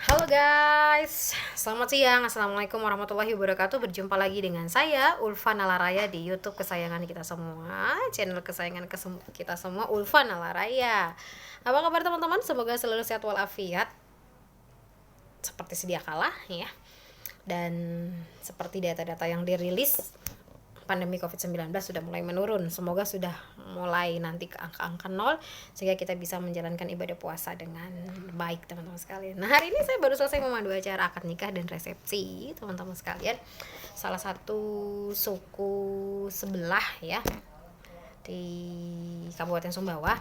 Halo guys, selamat siang. Assalamualaikum warahmatullahi wabarakatuh. Berjumpa lagi dengan saya Ulfa Nalaraya di YouTube kesayangan kita semua, channel kesayangan kita semua, Ulfa Nalaraya. Apa kabar teman-teman? Semoga selalu sehat walafiat seperti sedia kala ya. Dan seperti data-data yang dirilis, pandemi COVID-19 sudah mulai menurun. Semoga sudah mulai nanti ke angka-angka nol sehingga kita bisa menjalankan ibadah puasa dengan baik, teman-teman sekalian. Nah, hari ini saya baru selesai memandu acara akad nikah dan resepsi, teman-teman sekalian. Salah satu suku sebelah ya di Kabupaten Sumbawa.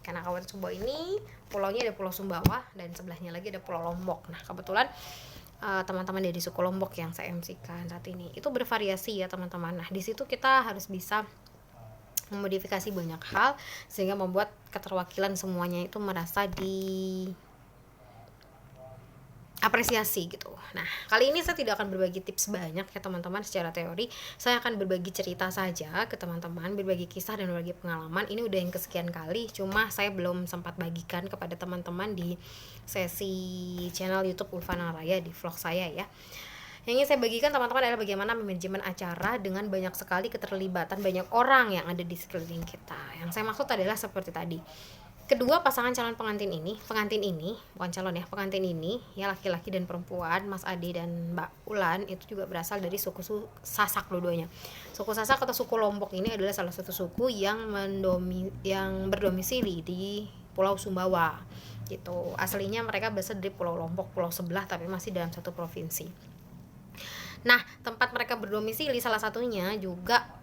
Karena Kabupaten Sumbawa ini pulaunya ada Pulau Sumbawa dan sebelahnya lagi ada Pulau Lombok. Nah, kebetulan teman-teman dari suku Lombok yang saya MC-kan saat ini itu bervariasi ya teman-teman. Nah, di situ kita harus bisa memodifikasi banyak hal sehingga membuat keterwakilan semuanya itu merasa apresiasi gitu. Nah, kali ini saya tidak akan berbagi tips banyak ya teman-teman secara teori. Saya akan berbagi cerita saja ke teman-teman, berbagi kisah dan berbagi pengalaman. Ini udah yang kesekian kali, cuma saya belum sempat bagikan kepada teman-teman di sesi channel YouTube Ulfa Nalaraya di vlog saya ya. Yang ingin saya bagikan teman-teman adalah bagaimana manajemen acara dengan banyak sekali keterlibatan banyak orang yang ada di sekeliling kita. Yang saya maksud adalah seperti tadi. Kedua pasangan calon pengantin ini bukan calon ya, pengantin ini ya, laki-laki dan perempuan, Mas Ade dan Mbak Ulan, itu juga berasal dari suku Sasak dua-duanya. Suku Sasak atau suku Lombok ini adalah salah satu suku yang berdomisili di Pulau Sumbawa gitu. Aslinya mereka berasal dari Pulau Lombok, pulau sebelah, tapi masih dalam satu provinsi. Nah, tempat mereka berdomisili salah satunya juga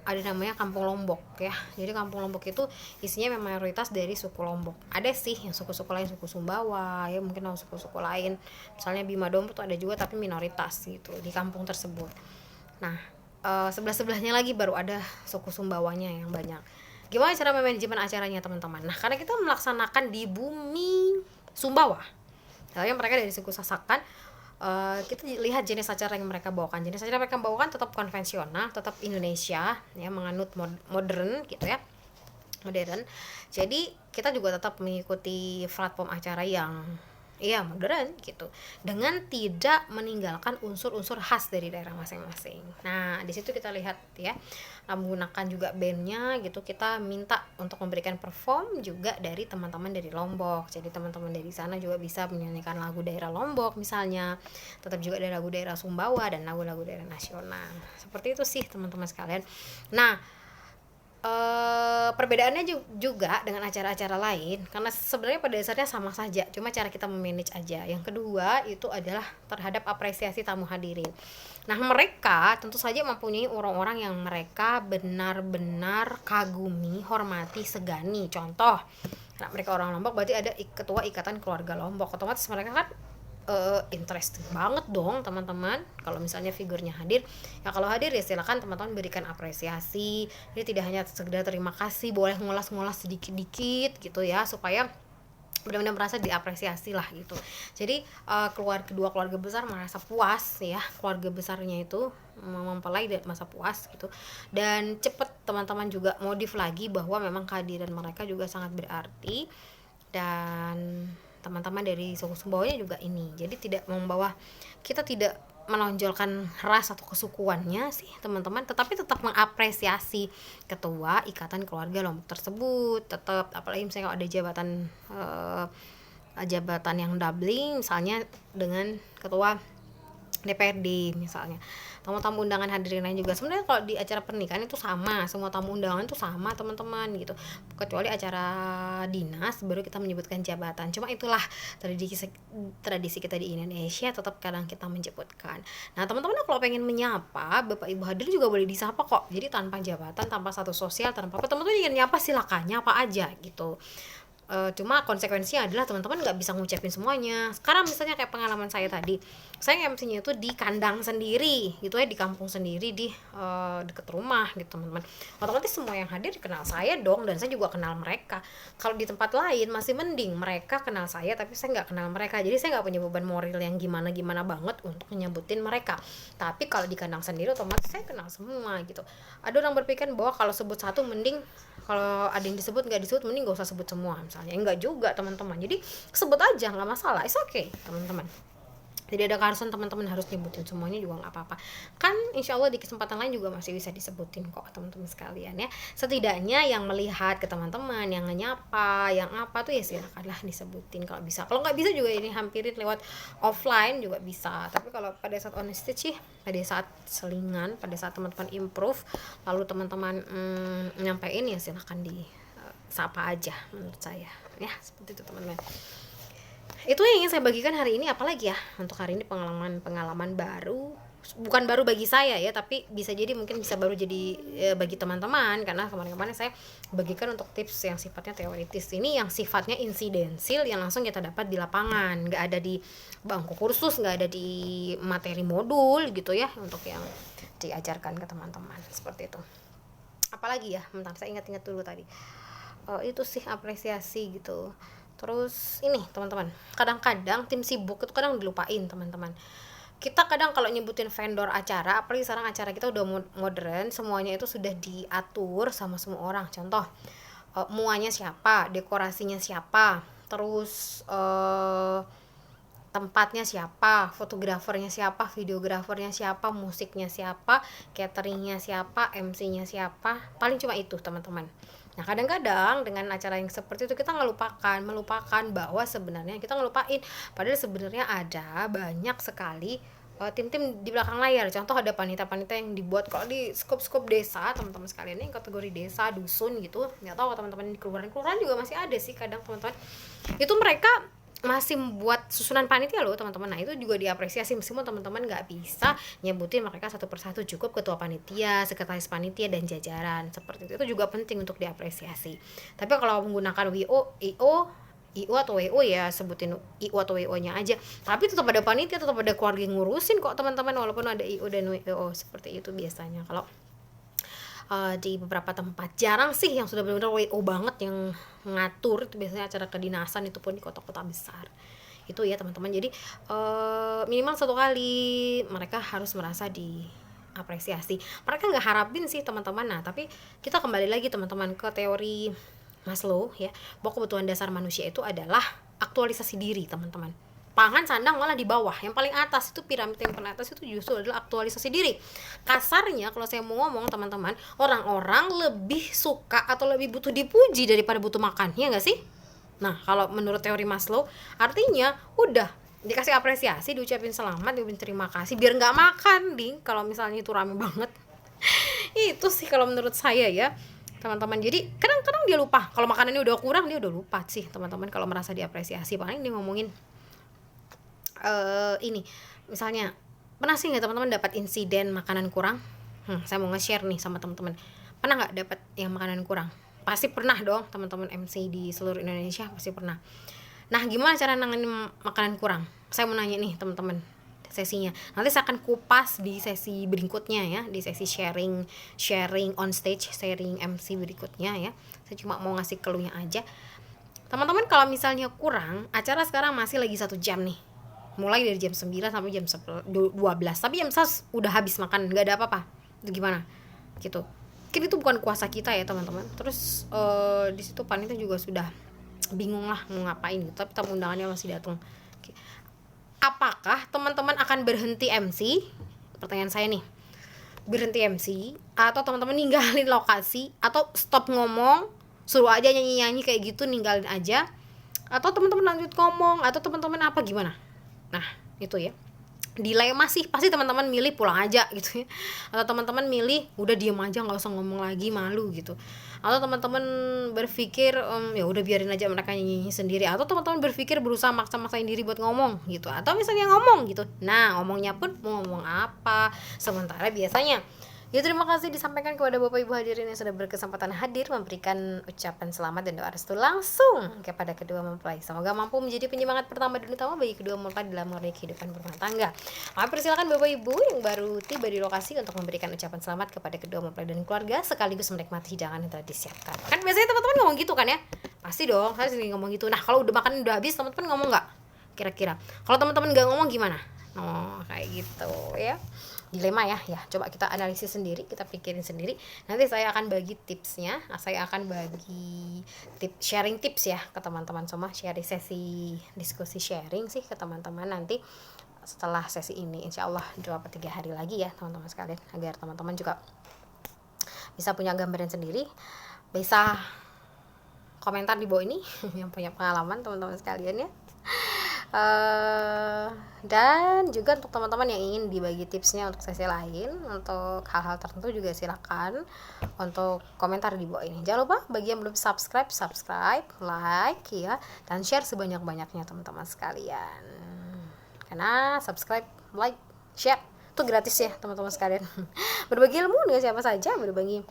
ada namanya Kampung Lombok ya. Jadi Kampung Lombok itu isinya memang mayoritas dari suku Lombok. Ada sih yang suku-suku lain, suku Sumbawa ya, mungkin ada suku-suku lain. Misalnya Bima Dompu tuh ada juga, tapi minoritas gitu di kampung tersebut. Nah, sebelah-sebelahnya lagi baru ada suku Sumbawanya yang banyak. Gimana cara manajemen acaranya teman-teman? Nah, karena kita melaksanakan di bumi Sumbawa. Soalnya mereka dari suku Sasakan, kita lihat jenis acara yang mereka bawakan. Jenis acara yang mereka bawakan tetap konvensional, tetap Indonesia ya, menganut modern gitu ya, modern. Jadi kita juga tetap mengikuti platform acara yang modern gitu, dengan tidak meninggalkan unsur-unsur khas dari daerah masing-masing. Nah, di situ kita lihat ya, menggunakan juga bandnya gitu. Kita minta untuk memberikan perform juga dari teman-teman dari Lombok. Jadi teman-teman dari sana juga bisa menyanyikan lagu daerah Lombok misalnya, tetap juga ada lagu daerah Sumbawa dan lagu-lagu daerah nasional. Seperti itu sih teman-teman sekalian. Nah, perbedaannya juga dengan acara-acara lain, karena sebenarnya pada dasarnya sama saja, cuma cara kita memanage aja. Yang kedua itu adalah terhadap apresiasi tamu hadirin. Nah, mereka tentu saja mempunyai orang-orang yang mereka benar-benar kagumi, hormati, segani. Contoh, nah, mereka orang Lombok, berarti ada ketua ikatan keluarga Lombok, otomatis mereka kan interesting banget dong teman-teman kalau misalnya figurnya hadir. Ya kalau hadir ya silakan teman-teman berikan apresiasi. Jadi tidak hanya sekedar terima kasih, boleh ngulas-ngulas sedikit-dikit gitu ya, supaya benar-benar merasa diapresiasi lah gitu. Jadi kedua keluarga besar merasa puas ya, keluarga besarnya itu mempelai dan masa puas gitu. Dan cepet teman-teman juga modif lagi bahwa memang kehadiran mereka juga sangat berarti. Dan teman-teman dari suku Sumbawanya juga ini, jadi tidak membawa, kita tidak menonjolkan ras atau kesukuannya sih teman-teman, tetapi tetap mengapresiasi ketua ikatan keluarga Lombok tersebut. Tetap, apalagi misalnya kalau ada jabatan yang doubling misalnya dengan ketua DPRD misalnya, tamu-tamu undangan hadirin lain juga. Sebenarnya kalau di acara pernikahan itu sama, semua tamu undangan itu sama teman-teman gitu, kecuali acara dinas baru kita menyebutkan jabatan. Cuma itulah tradisi kita di Indonesia, tetap kadang kita menyebutkan. Nah teman-teman, kalau pengen menyapa bapak ibu hadirin juga boleh disapa kok, jadi tanpa jabatan, tanpa status sosial, tanpa apa, teman-teman ingin nyapa silakan nyapa aja gitu. Cuma konsekuensinya adalah teman-teman nggak bisa ngucapin semuanya. Sekarang misalnya kayak pengalaman saya tadi, saya MC-nya itu di kandang sendiri gitu ya, di kampung sendiri, di deket rumah gitu teman-teman. Otomatis semua yang hadir kenal saya dong, dan saya juga kenal mereka. Kalau di tempat lain masih mending mereka kenal saya tapi saya nggak kenal mereka, jadi saya nggak punya beban moral yang gimana banget untuk menyebutin mereka. Tapi kalau di kandang sendiri otomatis saya kenal semua gitu. Ada orang berpikir bahwa kalau sebut satu mending, kalau ada yang disebut nggak disebut mending gak usah sebut semua. misalnya. Enggak juga teman-teman, jadi sebut aja, nggak masalah, it's okay teman-teman. Jadi ada keharusan teman-teman harus nyebutin semuanya juga nggak apa-apa. Kan insya Allah di kesempatan lain juga masih bisa disebutin kok teman-teman sekalian ya. Setidaknya yang melihat ke teman-teman, yang nyapa, yang apa tuh ya silakanlah disebutin kalau bisa. Kalau nggak bisa juga ini hampirin lewat offline juga bisa. Tapi kalau pada saat on stage sih, pada saat selingan, pada saat teman-teman improve, lalu teman-teman nyampein ya silakan di sapa aja menurut saya. Ya seperti itu teman-teman. Itu yang ingin saya bagikan hari ini. Apalagi ya untuk hari ini pengalaman baru, bukan baru bagi saya ya, tapi bisa jadi mungkin bisa baru jadi bagi teman-teman, karena kemarin-kemarin saya bagikan untuk tips yang sifatnya teoritis. Ini yang sifatnya insidensil, yang langsung kita dapat di lapangan, nggak ada di bangku kursus, nggak ada di materi modul gitu ya, untuk yang diajarkan ke teman-teman seperti itu. Apalagi ya, bentar saya ingat-ingat dulu tadi. Itu sih apresiasi gitu. Terus ini teman-teman, kadang-kadang tim sibuk itu kadang dilupain teman-teman. Kita kadang kalau nyebutin vendor acara, apalagi sekarang acara kita udah modern, semuanya itu sudah diatur sama semua orang. Contoh, muanya siapa, dekorasinya siapa, terus tempatnya siapa, fotografernya siapa, videografernya siapa, musiknya siapa, cateringnya siapa, MC-nya siapa, paling cuma itu teman-teman. Nah kadang-kadang dengan acara yang seperti itu kita melupakan bahwa sebenarnya kita ngelupain, padahal sebenarnya ada banyak sekali tim-tim di belakang layar. Contoh ada panitia-panitia yang dibuat kalau di skop-skop desa teman-teman sekalian, ini kategori desa, dusun gitu, nggak tahu teman-teman di kelurahan juga masih ada sih kadang teman-teman, itu mereka masih membuat susunan panitia loh teman-teman. Nah itu juga diapresiasi, meskipun teman-teman nggak bisa nyebutin mereka satu persatu, cukup ketua panitia, sekretaris panitia, dan jajaran seperti itu juga penting untuk diapresiasi. Tapi kalau menggunakan IO atau WO ya sebutin IO atau WO nya aja, tapi tetap ada panitia, tetap ada keluarga yang ngurusin kok teman-teman, walaupun ada IO dan WO seperti itu biasanya. Kalau di beberapa tempat jarang sih yang sudah benar-benar WO banget yang ngatur, itu biasanya acara kedinasan, itu pun di kota-kota besar itu ya teman-teman. Jadi minimal satu kali mereka harus merasa diapresiasi. Mereka nggak harapin sih teman-teman. Nah tapi kita kembali lagi teman-teman ke teori Maslow ya, bahwa kebutuhan dasar manusia itu adalah aktualisasi diri teman-teman. Pangan sandang malah di bawah, yang paling atas itu piramid yang paling atas itu justru adalah aktualisasi diri. Kasarnya kalau saya mau ngomong teman-teman, orang-orang lebih suka atau lebih butuh dipuji daripada butuh makan, ya nggak sih? Nah kalau menurut teori Maslow, artinya udah dikasih apresiasi, diucapin selamat, diucapin terima kasih, biar nggak makan ding kalau misalnya itu rame banget. Itu sih kalau menurut saya ya teman-teman. Jadi kadang-kadang dia lupa, kalau makanannya udah kurang dia udah lupa sih teman-teman kalau merasa diapresiasi. Paling dia ngomongin ini misalnya, pernah sih nggak teman-teman dapat insiden makanan kurang? Saya mau nge-share nih sama teman-teman. Pernah nggak dapat yang makanan kurang? Pasti pernah dong teman-teman MC di seluruh Indonesia pasti pernah. Nah gimana cara nanganin makanan kurang? Saya mau nanya nih teman-teman sesinya. Nanti saya akan kupas di sesi berikutnya ya, di sesi sharing on stage, sharing MC berikutnya ya. Saya cuma mau ngasih clue-nya aja. Teman-teman kalau misalnya kurang, acara sekarang masih lagi 1 jam nih, mulai dari jam 9 sampai jam 12, tapi jam 11 udah habis makan, nggak ada apa-apa, itu gimana gitu. Mungkin itu bukan kuasa kita ya teman-teman. Terus di situ panitia juga sudah bingung lah mau ngapain gitu, tapi tamu undangannya masih datang. Apakah teman-teman akan berhenti MC? Pertanyaan saya nih, berhenti MC atau teman-teman ninggalin lokasi, atau stop ngomong, suruh aja nyanyi-nyanyi kayak gitu, ninggalin aja, atau teman-teman lanjut ngomong, atau teman-teman apa gimana? Nah itu ya dilema sih, pasti teman-teman milih pulang aja gitu ya, atau teman-teman milih udah diem aja nggak usah ngomong lagi, malu gitu, atau teman-teman berpikir ya udah biarin aja mereka nyanyi sendiri, atau teman-teman berpikir berusaha maksa-maksain diri buat ngomong gitu, atau misalnya ngomong gitu. Nah ngomongnya pun mau ngomong apa, sementara biasanya ya terima kasih disampaikan kepada Bapak Ibu hadirin yang sudah berkesempatan hadir memberikan ucapan selamat dan doa restu langsung kepada kedua mempelai. Semoga mampu menjadi penyemangat pertama dan utama bagi kedua mempelai dalam meraih kehidupan berumah tangga. Maka persilakan Bapak Ibu yang baru tiba di lokasi untuk memberikan ucapan selamat kepada kedua mempelai dan keluarga, sekaligus menikmati hidangan yang telah disiapkan. Kan biasanya teman-teman ngomong gitu kan ya? Pasti dong, saya sering ngomong gitu. Nah kalau udah makan udah habis, teman-teman ngomong nggak? Kira-kira kalau teman-teman nggak ngomong gimana? Oh, kayak gitu ya. Dilema ya. Ya, coba kita analisis sendiri, kita pikirin sendiri. Nanti saya akan bagi tipsnya. Saya akan bagi sharing tips ya ke teman-teman semua, sharing sesi diskusi sharing sih ke teman-teman nanti setelah sesi ini. Insya Allah 2-3 hari lagi ya teman-teman sekalian, agar teman-teman juga bisa punya gambaran sendiri, bisa komentar di bawah ini yang punya pengalaman teman-teman sekalian ya. Dan juga untuk teman-teman yang ingin dibagi tipsnya untuk sesi lain, untuk hal-hal tertentu juga silakan untuk komentar di bawah ini. Jangan lupa bagi yang belum subscribe, like ya, dan share sebanyak-banyaknya teman-teman sekalian. Karena subscribe, like, share itu gratis ya teman-teman sekalian. Berbagi ilmu dengan siapa saja, berbagi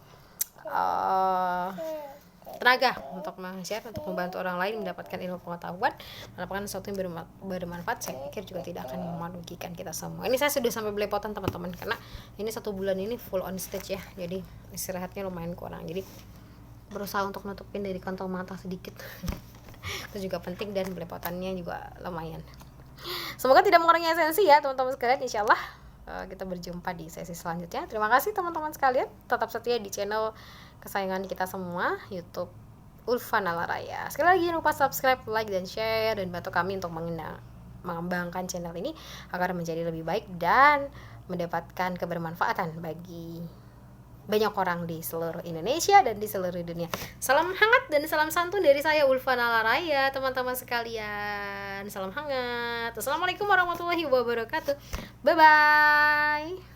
tenaga untuk share, untuk membantu orang lain mendapatkan ilmu pengetahuan, mendapatkan sesuatu yang bermanfaat, saya pikir juga tidak akan merugikan kita semua. Ini saya sudah sampai belepotan teman-teman, karena ini 1 bulan ini full on stage ya, jadi istirahatnya lumayan kurang, jadi berusaha untuk nutupin dari kantong mata sedikit. Itu juga penting, dan belepotannya juga lumayan. Semoga tidak mengurangi esensi ya teman-teman sekalian. Insyaallah kita berjumpa di sesi selanjutnya. Terima kasih teman-teman sekalian, tetap setia di channel kesayangan kita semua, YouTube Ulfa Nalaraya. Sekali lagi jangan lupa subscribe, like, dan share, dan bantu kami untuk mengembangkan channel ini agar menjadi lebih baik dan mendapatkan kebermanfaatan bagi banyak orang di seluruh Indonesia dan di seluruh dunia. Salam hangat dan salam santun dari saya, Ulfa Nalaraya, teman-teman sekalian. Salam hangat. Assalamualaikum warahmatullahi wabarakatuh. Bye bye.